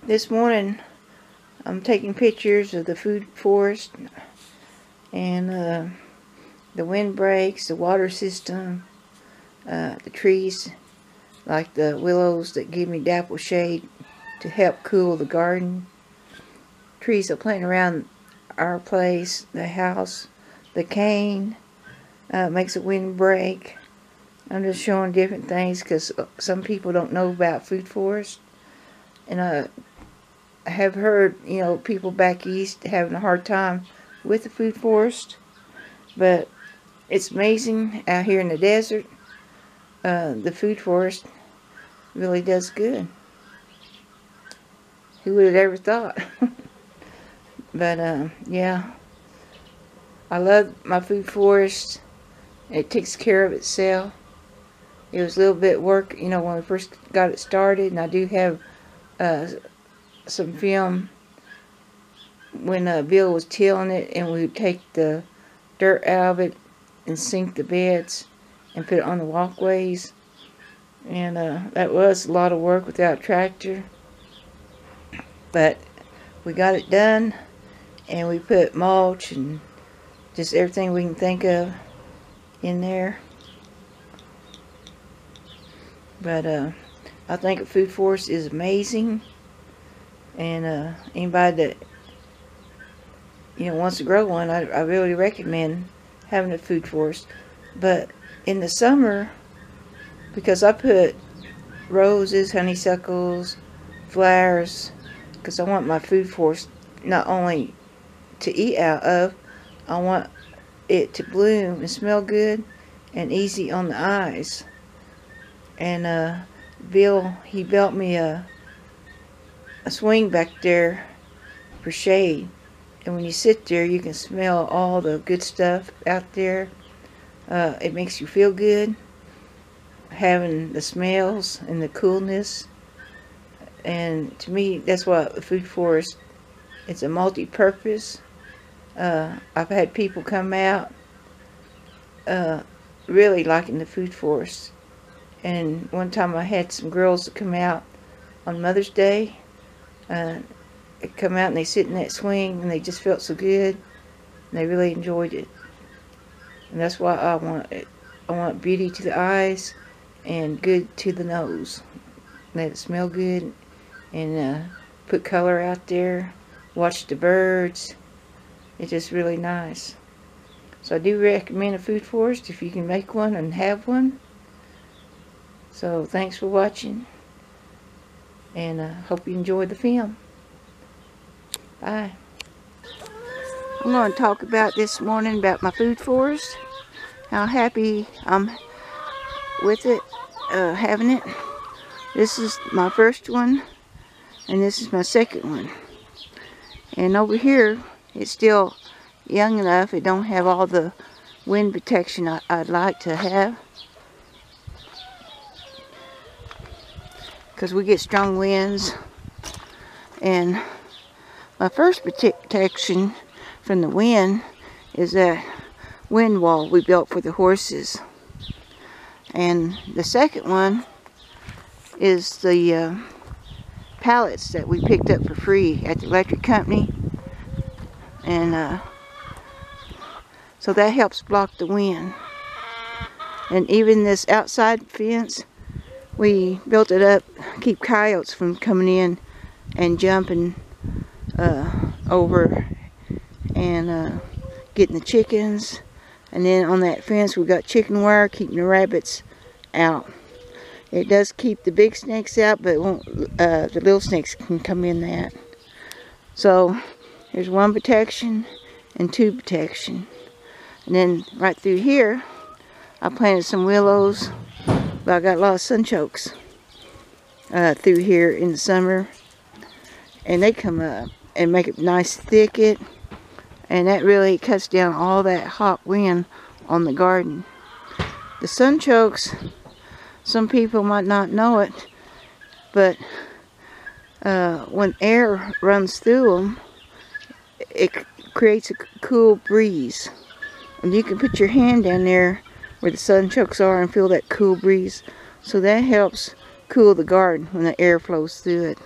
This morning I'm taking pictures of the food forest and the windbreaks, the water system, the trees like the willows that give me dapple shade to help cool the garden. Trees are planted around our place, the house, the cane makes a windbreak. I'm just showing different things because some people don't know about food forest. And I have heard, people back east having a hard time with the food forest. But it's amazing out here in the desert. The food forest really does good. Who would have ever thought? But yeah, I love my food forest. It takes care of itself. It was a little bit work, when we first got it started, and I do have some film when Bill was tilling it, and we would take the dirt out of it and sink the beds and put it on the walkways. And that was a lot of work without a tractor. But we got it done, and we put mulch and just everything we can think of in there. But I think a food forest is amazing. And anybody that wants to grow one, I really recommend having a food forest. But in the summer, because I put roses, honeysuckles, flowers, because I want my food forest not only to eat out of, I want it to bloom and smell good and easy on the eyes. And Bill, he built me a swing back there for shade. And when you sit there, you can smell all the good stuff out there. It makes you feel good, having the smells and the coolness. And to me, that's what the food forest, it's a multi-purpose. I've had people come out really liking the food forest. And one time I had some girls that come out on Mother's Day. They come out and they sit in that swing and they just felt so good. And they really enjoyed it. And that's why I want it. I want beauty to the eyes and good to the nose. Let it smell good and put color out there. Watch the birds. It's just really nice. So I do recommend a food forest if you can make one and have one. So thanks for watching, and hope you enjoyed the film. Bye. I'm going to talk about this morning about my food forest, how happy I'm with it, having it. This is my first one, and this is my second one. And over here, it's still young enough. It don't have all the wind protection I'd like to have, because we get strong winds. And my first protection from the wind is that wind wall we built for the horses. And the second one is the pallets that we picked up for free at the electric company. And so that helps block the wind. And even this outside fence, we built it up, keep coyotes from coming in and jumping over and getting the chickens. And then on that fence we got chicken wire keeping the rabbits out. It does keep the big snakes out, but it won't, the little snakes can come in that. So there's one protection and two protection. And then right through here I planted some willows. But I got a lot of sunchokes through here in the summer, and they come up and make a nice thicket, and that really cuts down all that hot wind on the garden. The sunchokes, some people might not know it, but when air runs through them, it creates a cool breeze, and you can put your hand down there where the sunchokes are and feel that cool breeze. So that helps cool the garden when the air flows through it.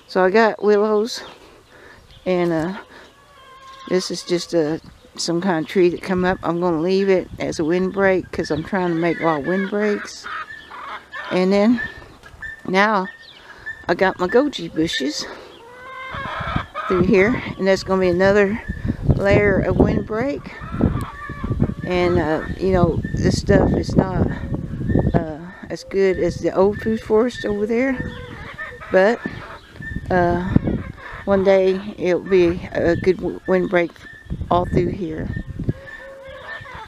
So I got willows, and this is just some kind of tree that come up. I'm going to leave it as a windbreak because I'm trying to make a lot of windbreaks. And then now I got my goji bushes through here, and that's going to be another layer of windbreak. And you know, this stuff is not as good as the old food forest over there, but one day it'll be a good windbreak all through here.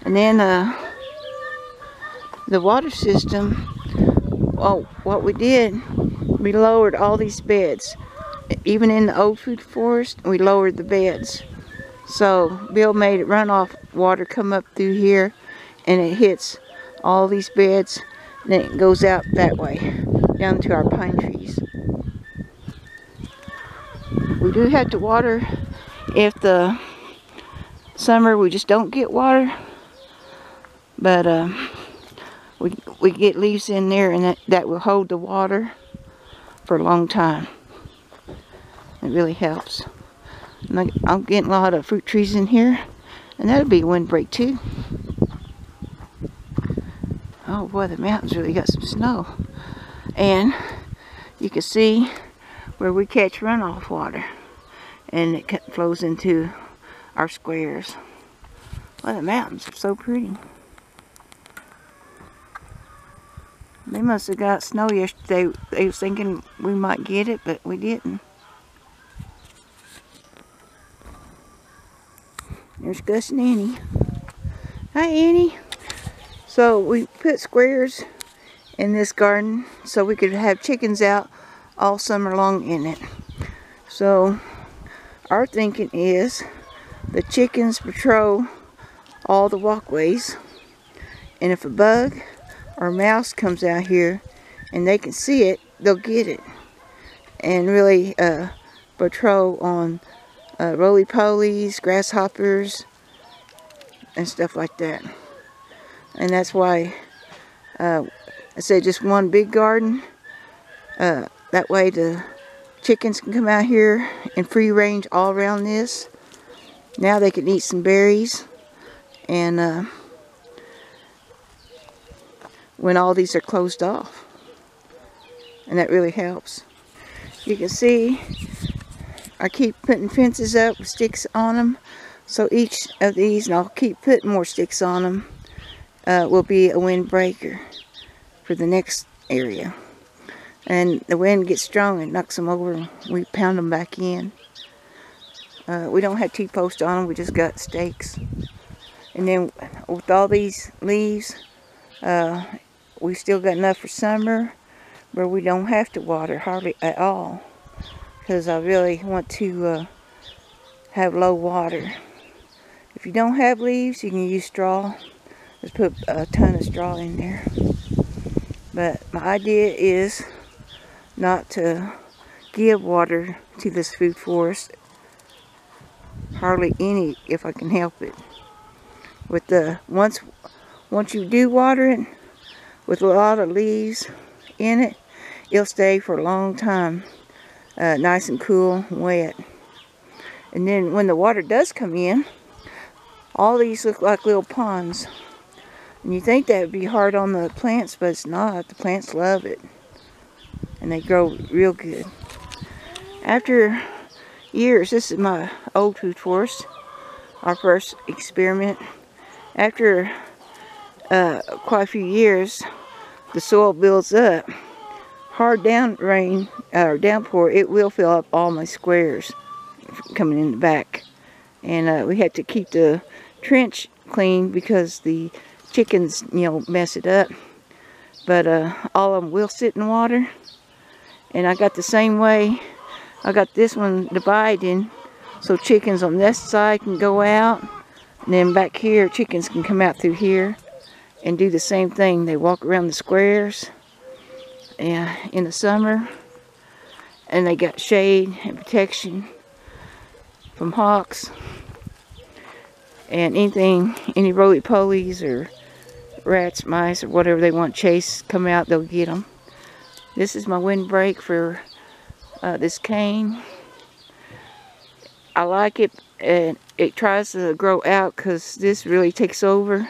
And then the water system, well, what we did, we lowered all these beds. Even in the old food forest, we lowered the beds. So Bill made it runoff water come up through here, and it hits all these beds, and then it goes out that way, down to our pine trees. We do have to water if the summer we just don't get water, but we get leaves in there, and that will hold the water for a long time. It really helps. And I'm getting a lot of fruit trees in here, and that'll be a windbreak too. Oh boy, the mountains really got some snow. And you can see where we catch runoff water, and it flows into our squares. Well, the mountains are so pretty. They must have got snow yesterday. They was thinking we might get it, but we didn't. There's Gus and Annie. Hi, Annie. So we put squares in this garden so we could have chickens out all summer long in it. So our thinking is the chickens patrol all the walkways, and if a bug or a mouse comes out here and they can see it, they'll get it and really patrol on roly-polies, grasshoppers, and stuff like that. And that's why I said just one big garden. That way the chickens can come out here and free range all around this. Now they can eat some berries, and when all these are closed off, and that really helps. You can see I keep putting fences up with sticks on them, so each of these, and I'll keep putting more sticks on them, will be a windbreaker for the next area. And the wind gets strong and knocks them over, and we pound them back in. We don't have T-posts on them, we just got stakes. And then with all these leaves, we still got enough for summer where we don't have to water hardly at all, because I really want to have low water. If you don't have leaves, you can use straw. Just put a ton of straw in there. But my idea is not to give water to this food forest. Hardly any, if I can help it. With the once you do water it with a lot of leaves in it, it'll stay for a long time, nice and cool and wet. And then when the water does come in, all these look like little ponds. And you think that would be hard on the plants, but it's not. The plants love it, and they grow real good. After years, this is my old food forest, our first experiment. After quite a few years, the soil builds up. Hard rain or downpour, it will fill up all my squares coming in the back. And we had to keep the trench clean because the chickens, mess it up. But all of them will sit in water. And I got the same way. I got this one divided so chickens on this side can go out. And then back here, chickens can come out through here and do the same thing. They walk around the squares in the summer. And they got shade and protection from hawks. And any roly-polies or rats, mice, or whatever they want to chase come out, they'll get them. This is my windbreak for this cane. I like it, and it tries to grow out because this really takes over.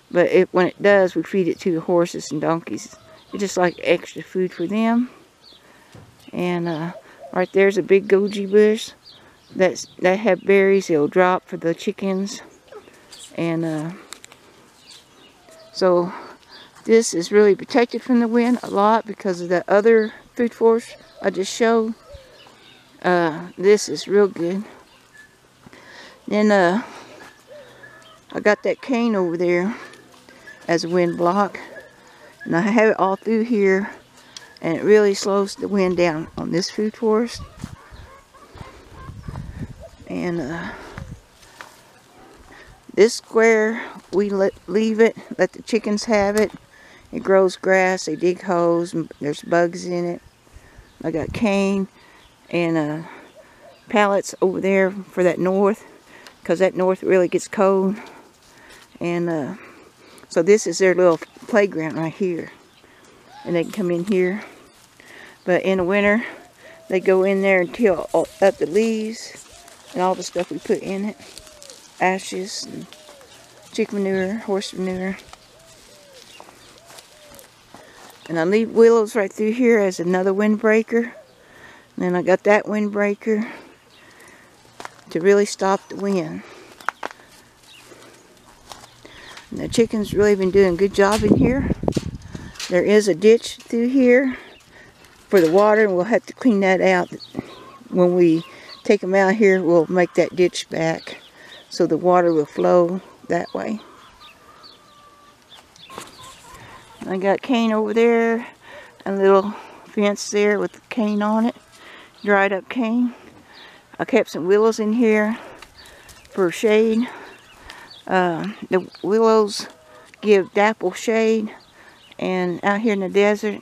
But when it does, we feed it to the horses and donkeys. It's just like extra food for them. And right there's a big goji bush that have berries. It'll drop for the chickens. And so this is really protected from the wind a lot because of the other food forest I just showed. This is real good. Then I got that cane over there as a wind block, and I have it all through here, and it really slows the wind down on this food forest. And this square, we leave it, let the chickens have it. It grows grass, they dig holes, and there's bugs in it. I got cane and pallets over there for that north, because that north really gets cold. And so this is their little playground right here, and they can come in here. But in the winter, they go in there and till up the leaves and all the stuff we put in it, ashes and chicken manure, horse manure. And I leave willows right through here as another windbreaker. And then I got that windbreaker to really stop the wind. And the chickens really been doing a good job in here. There is a ditch through here for the water, and we'll have to clean that out. When we take them out here, we'll make that ditch back so the water will flow that way. I got cane over there, a little fence there with the cane on it, dried up cane. I kept some willows in here for shade. The willows give dapple shade, and out here in the desert,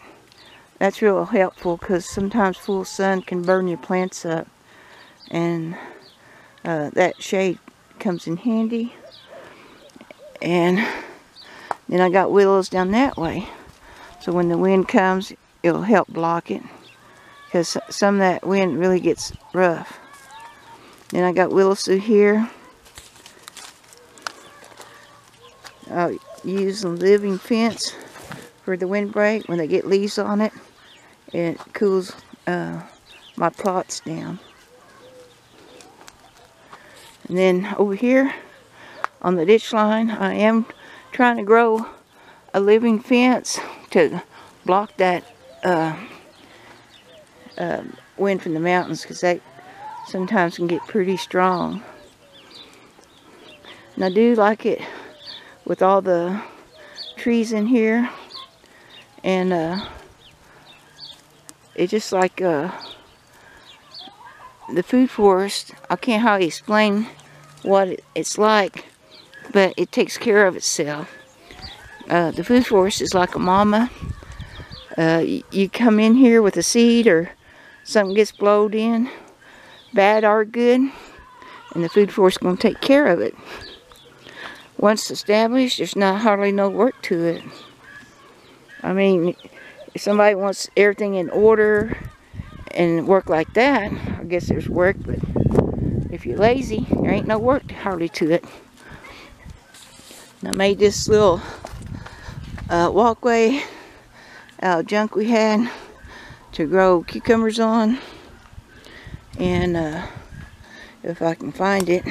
that's real helpful because sometimes full sun can burn your plants up, and that shade comes in handy. And then I got willows down that way, so when the wind comes, it'll help block it, because some of that wind really gets rough. Then I got willows through here. I'll use a living fence for the windbreak. When they get leaves on it, it cools my plots down. And then over here on the ditch line, I am trying to grow a living fence to block that wind from the mountains, because that sometimes can get pretty strong. And I do like it with all the trees in here, and it's just like the food forest. I can't hardly explain what it's like, but it takes care of itself. The food forest is like a mama. You come in here with a seed or something gets blowed in, bad or good, and the food forest is going to take care of it. Once established, there's not hardly no work to it. I mean, if somebody wants everything in order and work like that, I guess there's work, but if you're lazy, there ain't no work hardly to it. And I made this little walkway out of junk we had to grow cucumbers on. And if I can find it,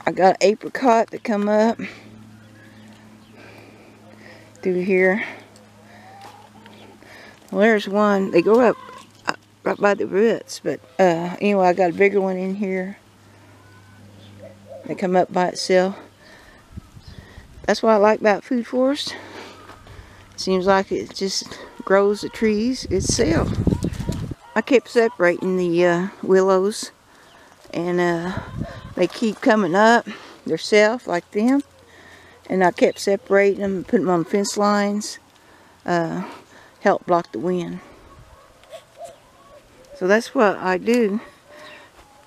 I got an apricot that come up through here. Well, there's one. They go up right by the roots, but anyway, I got a bigger one in here. They come up by itself. That's what I like about food forest. It seems like it just grows the trees itself. I kept separating the willows, and they keep coming up themselves like them. And I kept separating them and putting them on fence lines. Help block the wind. So that's what I do.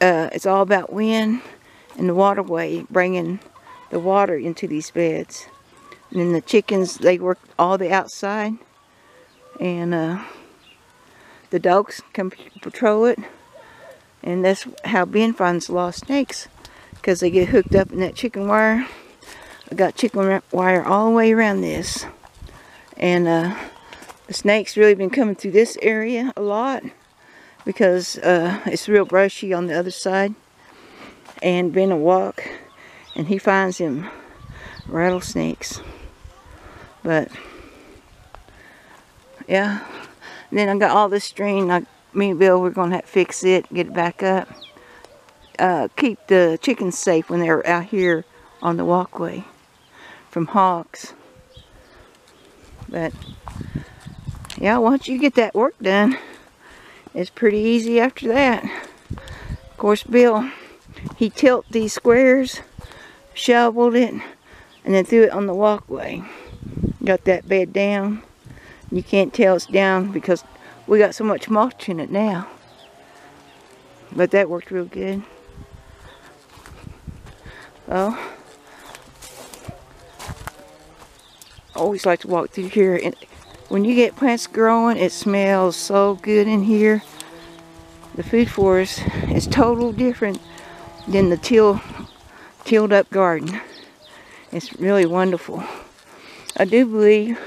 It's all about wind and the waterway, bringing the water into these beds. And then the chickens, they work all the outside. And the the dogs come patrol it. And that's how Ben finds lost snakes, because they get hooked up in that chicken wire. I got chicken wire all the way around this. And the snakes really been coming through this area a lot, because it's real brushy on the other side. And Ben will walk and he finds them rattlesnakes. But yeah, and then I got all this string. Me and Bill, we're going to have to fix it, get it back up. Keep the chickens safe when they're out here on the walkway from hawks. But yeah, once you get that work done, it's pretty easy after that. Of course, Bill, he tilted these squares, shoveled it, and then threw it on the walkway. Got that bed down. You can't tell it's down because we got so much mulch in it now. But that worked real good. Well, I always like to walk through here. And when you get plants growing, it smells so good in here. The food forest is totally different than the tilled up garden. It's really wonderful. I do believe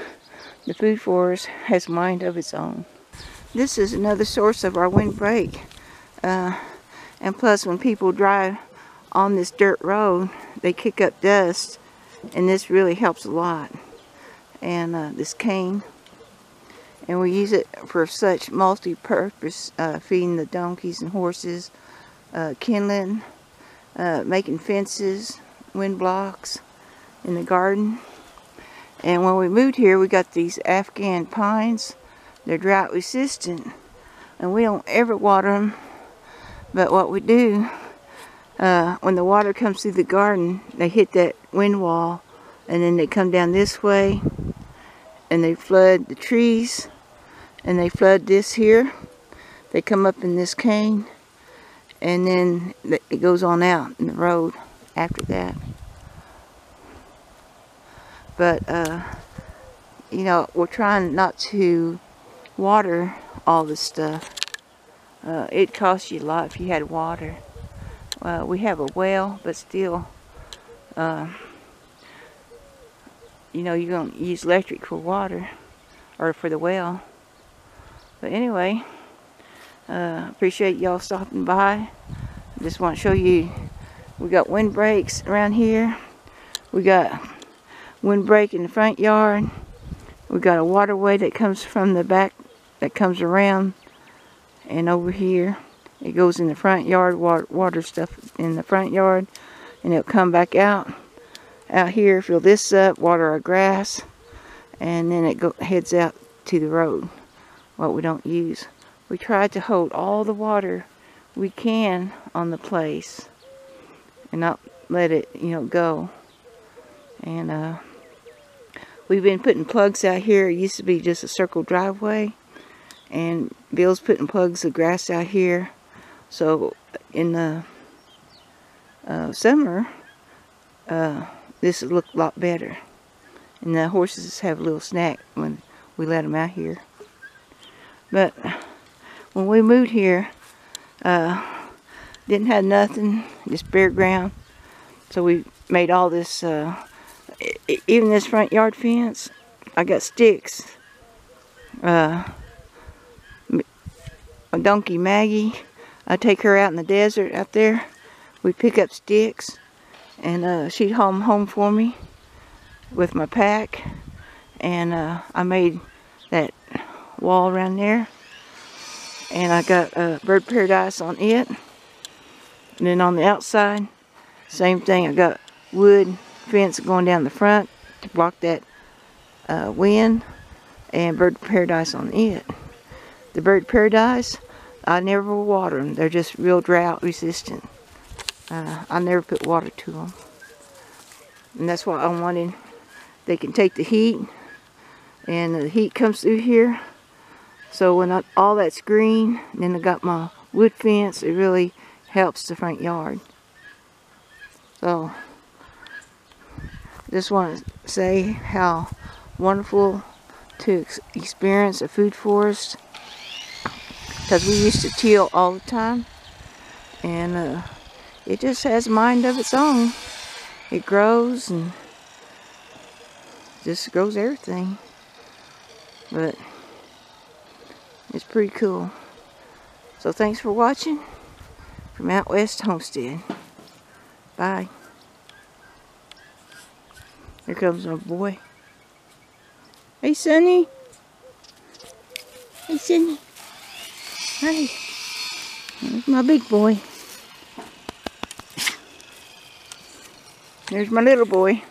the food forest has a mind of its own. This is another source of our windbreak. And plus, when people drive on this dirt road, they kick up dust, and this really helps a lot. And this cane, and we use it for such multi-purpose, feeding the donkeys and horses, kindling, making fences, wind blocks in the garden. And when we moved here, we got these Afghan pines. They're drought resistant, and we don't ever water them. But what we do, when the water comes through the garden, they hit that wind wall, and then they come down this way, and they flood the trees, and they flood this here. They come up in this cane, and then it goes on out in the road after that. But, you know, we're trying not to water all this stuff. It costs you a lot if you had water. We have a well, but still, you know, you're going to use electric for water, or for the well. But anyway, appreciate y'all stopping by. Just want to show you, we got windbreaks around here. We got windbreak in the front yard. We got a waterway that comes from the back, that comes around and over here. It goes in the front yard, water stuff in the front yard, and it'll come back out here, fill this up, water our grass, and then it heads out to the road, what we don't use. We try to hold all the water we can on the place and not let it, you know, go. And we've been putting plugs out here. It used to be just a circle driveway, and Bill's putting plugs of grass out here. So in the summer, this will look a lot better. And the horses have a little snack when we let them out here. But when we moved here, didn't have nothing, just bare ground. So we made all this, even this front yard fence, I got sticks. A donkey Maggie, I take her out in the desert out there. We pick up sticks, and she'd haul them home for me with my pack. And I made that wall around there, and I got bird paradise on it. And then on the outside, same thing. I got wood fence going down the front to block that wind, and bird paradise on it. The bird paradise, I never water them. They're just real drought resistant. I never put water to them. And that's why I wanted, they can take the heat, and the heat comes through here. So when all that's green, then I got my wood fence, it really helps the front yard. So, just want to say how wonderful to experience a food forest. because we used to till all the time. And it just has a mind of its own. It grows and just grows everything. But it's pretty cool. So thanks for watching from Out West Homestead. Bye. Here comes my boy. Hey, Sonny. Hey, Sonny. Hi. There's my big boy. There's my little boy.